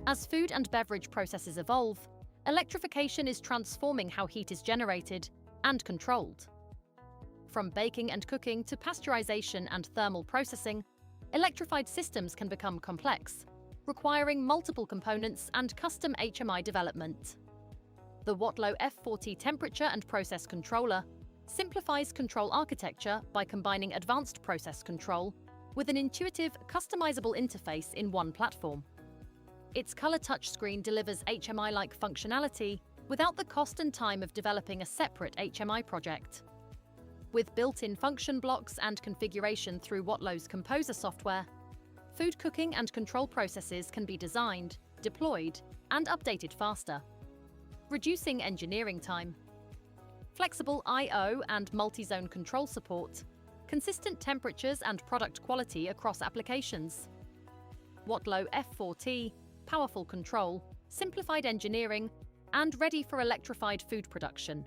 As food and beverage processes evolve, electrification is transforming how heat is generated and controlled. From baking and cooking to pasteurization and thermal processing, electrified systems can become complex, requiring multiple components and custom HMI development. The Watlow F4T temperature and process controller simplifies control architecture by combining advanced process control with an intuitive, customizable interface in one platform. Its color touchscreen delivers HMI-like functionality without the cost and time of developing a separate HMI project. With built-in function blocks and configuration through Watlow's Composer software, food cooking and control processes can be designed, deployed, and updated faster, reducing engineering time. Flexible I/O and multi-zone control support, consistent temperatures and product quality across applications. Watlow F4T, powerful control, simplified engineering, and ready for electrified food production.